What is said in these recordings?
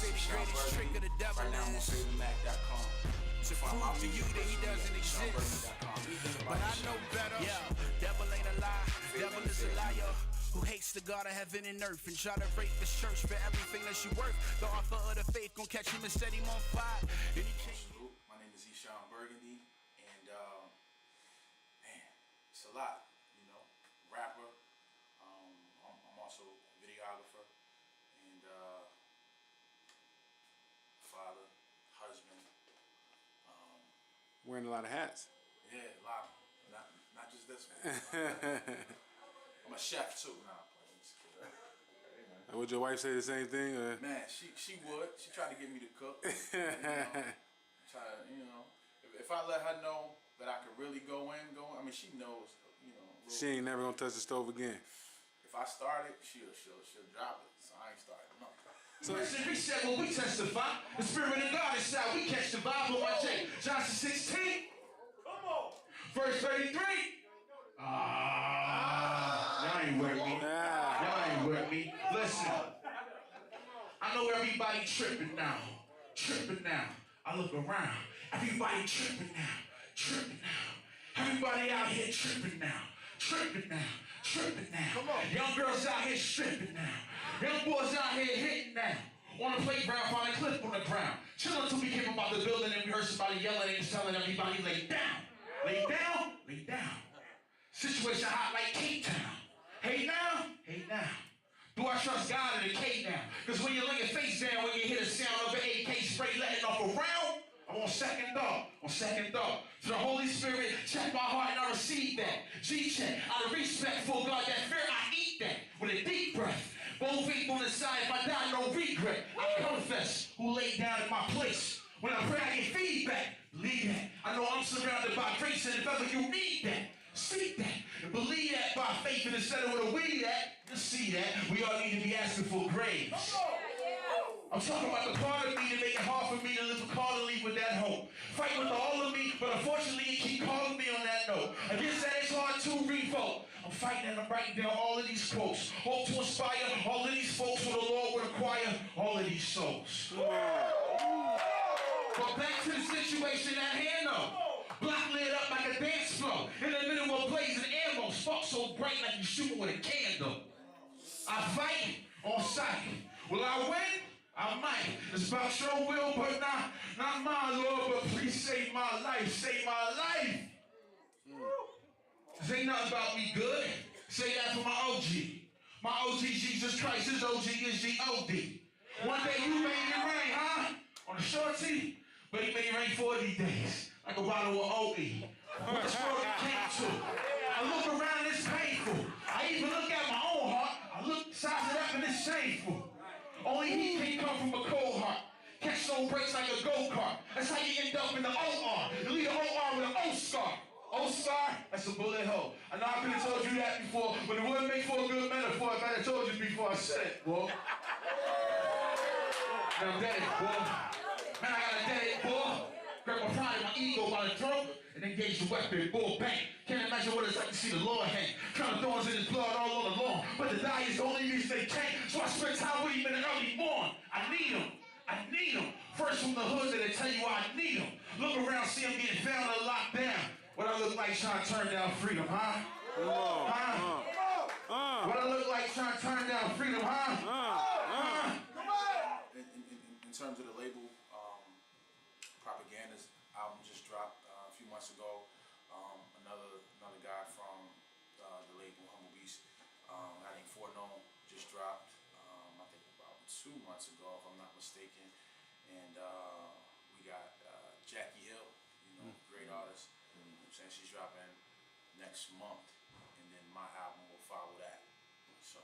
say the greatest trick of the devil is to prove to you that he doesn't exist. But I know better. Yeah, devil ain't a lie, devil is a liar who hates the God of heaven and earth and try to rape the church for everything that she worth. The author of the faith gon' catch him and set him on fire. My name is ESHON Burgandy, and man, it's a lot, you know. Rapper, I'm also a videographer, and father, husband. Wearing a lot of hats. Yeah, a lot. Not just this one. I'm a chef too. Would your wife say the same thing? Or? Man, she would. She tried to get me to cook. If I let her know that I could really go in. I mean, she knows. She ain't never gonna touch the stove again. If I start it, she'll drop it. So I ain't starting. No. So we said when we testify, the Spirit of God inside, we catch the Bible on J. Johnson 16. Come on. Verse 33. Y'all ain't with me. Y'all ain't with me. Listen. I know everybody tripping now. Tripping now. I look around. Everybody tripping now. Tripping now. Everybody out here tripping now. Tripping now. Tripping now. Come on. Young girls out here stripping now. Young boys out here hitting now. On the playground, find a clip on the ground. Chilling until we came about the building and we heard somebody yelling and telling everybody, lay down. Lay down. Lay down. Situation hot like Cape Town. Hey now. Hey now. Do I trust God in the K now? Because when you lay your face down, when you hear the sound of an AK spray letting off a round, I'm on second thought. On second thought. So the Holy Spirit check my heart and I receive that. G-check. Out of respect for God, that fear, I eat that with a deep breath. Both feet on the side, if I die, no regret. I confess who laid down in my place. When I pray, I get feedback. Believe that. I know I'm surrounded by grace, and if ever you need that, seek that. And believe that by faith, and instead of with a weed at, just see that. We all need to be asking for graves. I'm talking about the part of me that make it hard for me to live accordingly with that hope. Fight with all of me, but unfortunately it keep calling me on that note. Against that it's hard to revolt. I'm fighting and I'm writing down all of these quotes. Hope to inspire all of these folks who the Lord would acquire all of these souls. But back to the situation at hand though. Block lit up like a dance floor. In the middle of blazing ammo. Spark so bright like you shooting with a candle. I fight on sight. Will I win? I might. It's about your will, but not my Lord. But please save my life. Save my life. This ain't nothing about me good. Say that for my OG. My OG Jesus Christ. His OG is G-O-D. One day you made it rain, huh? On the short tee. But he made it rain 40 days. Like a bottle of OE. What the story came to. I look around, it's painful. I even look at my own heart. I look, size it up, and it's shameful. Only he can come from a cold heart. Catch no breaks like a go-kart. That's how you end up in the OR. You leave the OR with an O-scar. O-scar, that's a bullet hole. I know I could have told you that before, but it wouldn't make for a good metaphor if I had told you before I said it, boy. And I'm dead, boy. Man, I got a dead, boy. Grab my pride and my ego by the throat and engage the weapon, bull bang. Can't imagine what it's like to see the Lord hang. Trying to thorns in his blood all on the lawn. But the die is the only reason they came. So I spend time with him in the early morn. I need him. I need him. First from the hood that tell you I need him. Look around, see him getting found and locked down. What I look like trying to turn down freedom, huh? What I look like trying to turn down freedom, huh? In terms of the label, Propaganda's album just dropped a few months ago. Another guy from the label Humble Beast, I think Foreknown, just dropped. I think about 2 months ago, if I'm not mistaken. And we got Jackie Hill, great artist. I'm saying she's dropping next month, and then my album will follow that. So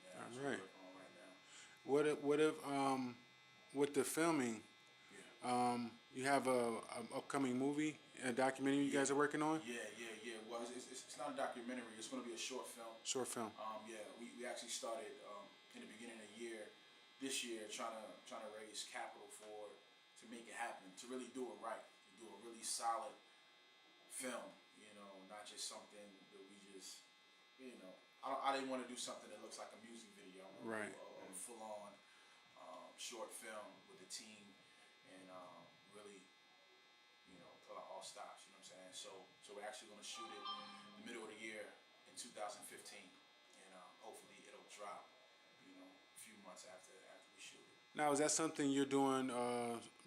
yeah, that's what I'm working on right now. What if with the filming? You have a upcoming movie, a documentary you guys are working on? Yeah. Well, it's not a documentary. It's going to be a short film. Short film. We actually started in the beginning of the year, this year, trying to raise capital to make it happen, to really do it right, to do a really solid film. Not just something that we just, I didn't want to do something that looks like a music video. I want to do a full-on short film with the team and really, pull out all stops. You know what I'm saying? So we're actually going to shoot it in the middle of the year in 2015, and hopefully it'll drop, a few months after we shoot it. Now, is that something you're doing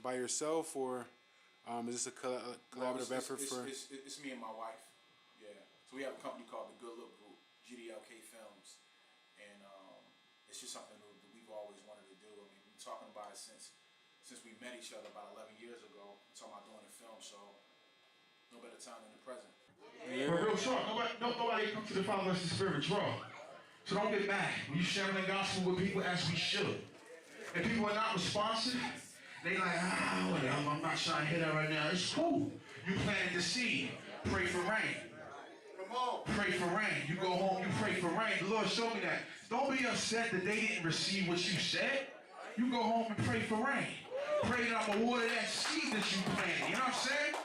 by yourself, or is this a collaborative effort for? It's me and my wife. Yeah. So we have a company called the Good Look Group, GDLK Films, and it's just something that we've always wanted to do. I mean, we've been talking about it since we met each other about 11 years ago. We're talking about doing a film, so no better time than the present. Yeah. But real talk, nobody come to the Father unless the Spirit draw. So don't get mad when you sharing the gospel with people as we should. If people are not responsive, they like, whatever, I'm not trying to hit that right now. It's cool. You planted the seed. Pray for rain. Come on. Pray for rain. You go home, you pray for rain. The Lord showed me that. Don't be upset that they didn't receive what you said. You go home and pray for rain. Pray that I'm going to water that seed that you planted. You know what I'm saying?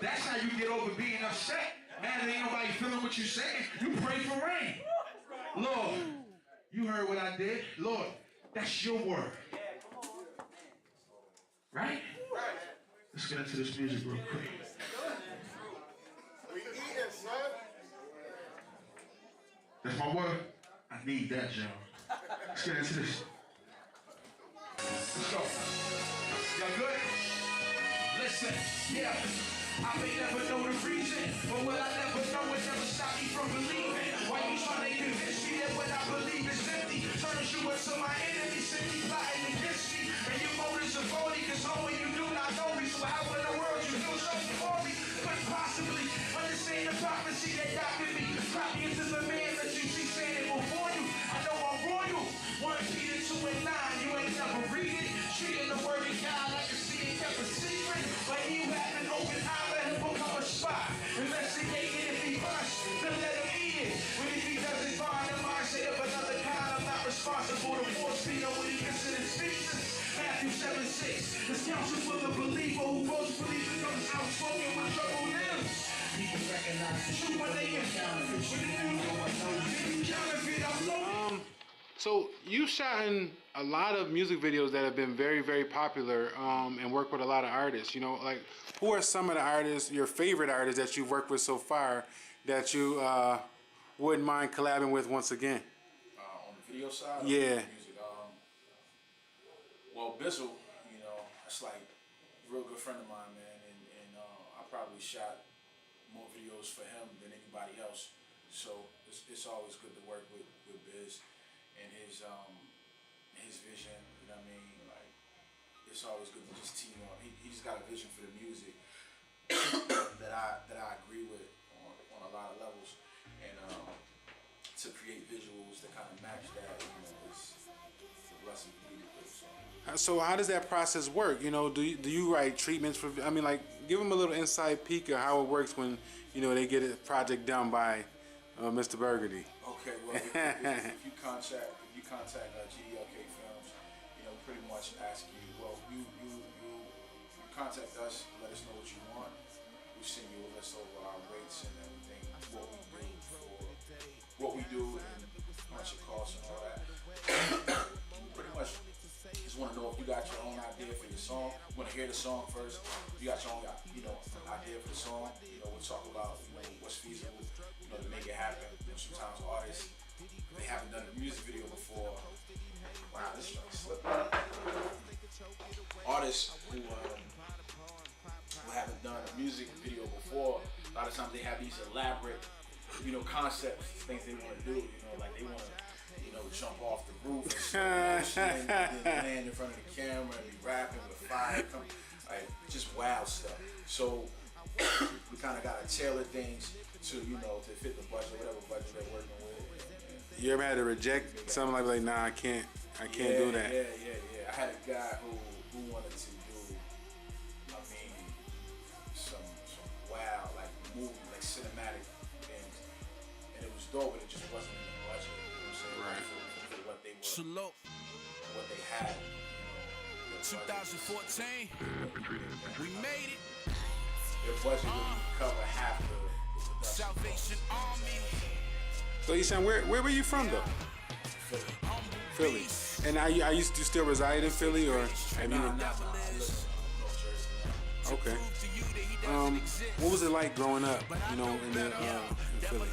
That's how you get over being upset. Man, there ain't nobody feeling what you're saying. You pray for rain. Lord, you heard what I did. Lord, that's your word. Right? Let's get into this music real quick. We eating, son. That's my word. I need that, John. Let's get into this. Let's go. Y'all good? Listen, yeah. I may never know the reason, but what I never know will never stop me from believing. Why you trying to convince me that what I believe is empty? Turns you into my enemy, simply plotting against me. And your motives are phony, cause only you do not know me. So how in the world you feel so for me? Couldn't possibly understand the prophecy that doctored me. Copy into the man that you see standing before you. I know I'm royal. 1 Peter 2 and 9, you ain't never read it. Treating the word of God like a seed kept a secret. But you have an open eye, let him become a spy. Investigate it. If he rush, then let him eat it. But if he doesn't find the mindset of another kind, I'm not responsible to force feed on what he considers speechless. Matthew 7:6. This counsel for the believer who boastfully becomes outspoken with trouble limbs. People recognize the truth when they encounter it. So you shot in a lot of music videos that have been very, very popular, and work with a lot of artists. Like who are some of the artists, your favorite artists that you've worked with so far, that you wouldn't mind collabing with once again? On the video side? Yeah. Music, well, Bizzle, that's like a real good friend of mine, man, and I probably shot more videos for him than anybody else. So it's always good to work with Biz and his vision. You know what I mean? Like it's always good to just team up. He just got a vision for the music that I agree with on a lot of levels, and to create visuals that kind of match that, is a blessing for me to do. So how does that process work? Do you write treatments for? I mean, like, give them a little inside peek of how it works when they get a project done by Mr. Burgandy. Okay, well, if you contact GDLK Films, pretty much ask you. Well, you contact us, let us know what you want. We send you a list over our rates and everything, what we do, and how much it costs and all that. Pretty much. Just want to know if you got your own idea for your song. You want to hear the song first. You got your own, idea for the song. We'll talk about, what's feasible, to make it happen. Sometimes artists, they haven't done a music video before. Wow, this trying to slip. Artists who haven't done a music video before, a lot of times they have these elaborate, concepts, things they want to do. Like they want to, jump off the roof and then land in front of the camera and be rapping with fire, like just wild stuff. So we kind of gotta tailor things to to fit the budget, whatever budget they're working with. You ever had to reject something like nah, I can't do that? Yeah. I had a guy who wanted to do, some wild like movie, like cinematic things, and it was dope, but it just wasn't in the budget. Right. For what they were, Salute. What they had. 2014, we made it. Their budget would cover half the Salvation Army. So you saying where were you from though? Philly. And I used to still reside in Philly, or have you? I live in North Jersey now. Okay. What was it like growing up? You know, in Philly.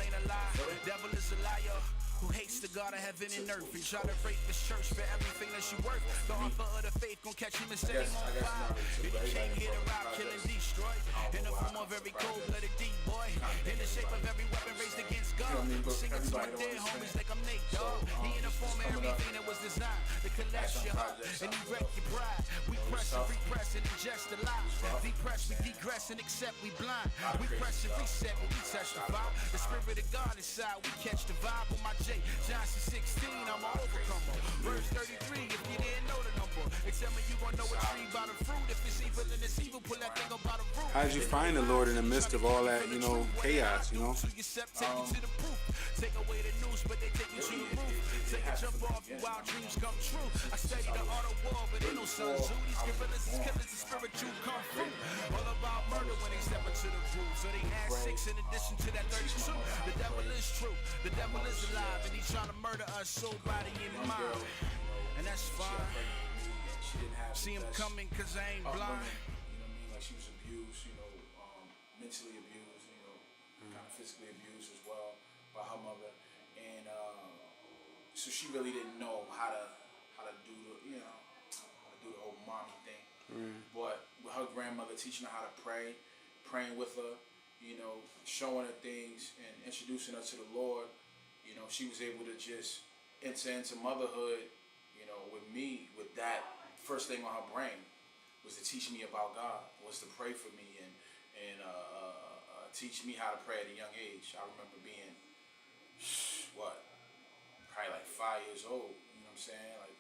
Devil is a liar who hates the God of heaven and earth and try to rape this church for everything that she worth. The author of the faith gon' catch him and set him on fire. And he came here to rob, kill, and destroy. In the form of every cold-blooded D-boy. In the shape of every weapon raised against God. Singing to my dead homies like I'm Nate, dog. He in the form of everything that was designed to collapse your heart and you wreck your pride. We press and repress and ingest the lie. Depress, we degress and accept we blind. We press and reset when we testify. The spirit of God inside, we catch the vibe on my J. Johnson 16, I'm an overcomer. Verse 33, if you didn't know the number. Tell me you gon' know a tree by the fruit. If it's evil and it's evil, pull that thing up by the root. How did you find the Lord in the midst of all that, you know, chaos, you know? Take away the news, but they take you to the roof. Take a jump off, your wild dreams come true. I study the art of war, but ain't no Sun Tzu. These gorillas is killers, the spiritual come through. All about murder when they step into the groove. So they add 6 in addition to that 32. The devil is true, the devil is alive, and he's trying to murder us soul, body, and mind. And that's fine. See him coming cause I ain't blind. You know what I mean? Like she was abused, you know, mentally abused, you know, kind of physically abused as well by her mother, and so she really didn't know how to do the, you know, how to do the whole mommy thing. But with her grandmother teaching her how to pray, praying with her, you know, showing her things and introducing her to the Lord, you know, she was able to just enter into motherhood, you know, with me, with that. First thing on her brain was to teach me about God, was to pray for me and teach me how to pray at a young age. I remember being, probably like 5 years old, you know what I'm saying? Like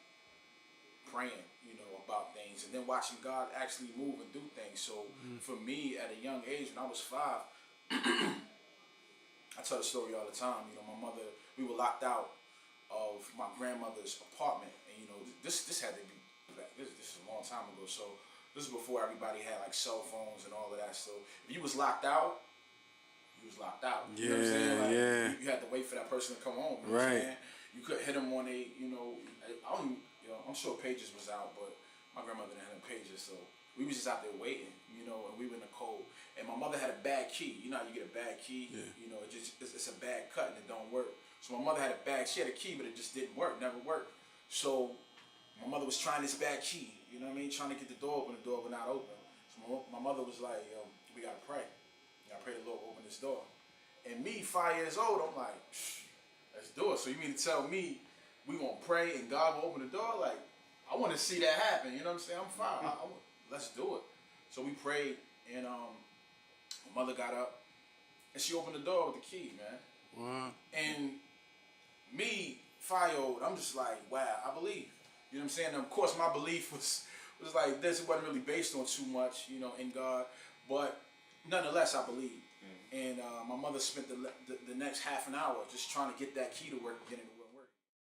praying, you know, about things and then watching God actually move and do things. So for me at a young age, when I was 5, I tell the story all the time, you know, my mother, we were locked out of my grandmother's apartment, and you know, this had to be, this is a long time ago, so this is before everybody had like cell phones and all of that. So if you was locked out, you was locked out. You know what I'm saying? Like, you had to wait for that person to come home. You know what I'm saying? You couldn't hit them on a, you know, I'm sure pages was out, but my grandmother didn't have pages, so we was just out there waiting, you know, and we were in the cold. And my mother had a bad key. You know how you get a bad key? You know, it's a bad cut and it don't work. So my mother had a bad, she had a key, but it just didn't work, never worked. So my mother was trying this bad key, you know what I mean? Trying to get the door open would not open. So my mother was like, yo, we gotta pray. We gotta pray the Lord open this door. And me, 5 years old, I'm like, let's do it. So you mean to tell me we gonna pray and God will open the door? Like, I wanna see that happen, you know what I'm saying? I'm 5, let's do it. So we prayed, and my mother got up, and she opened the door with the key, man. Wow. And me, 5-year-old, I'm just like, wow, I believe. You know what I'm saying? And of course, my belief was like this. It wasn't really based on too much, you know, in God. But nonetheless, I believed. And my mother spent the next half an hour just trying to get that key to work again.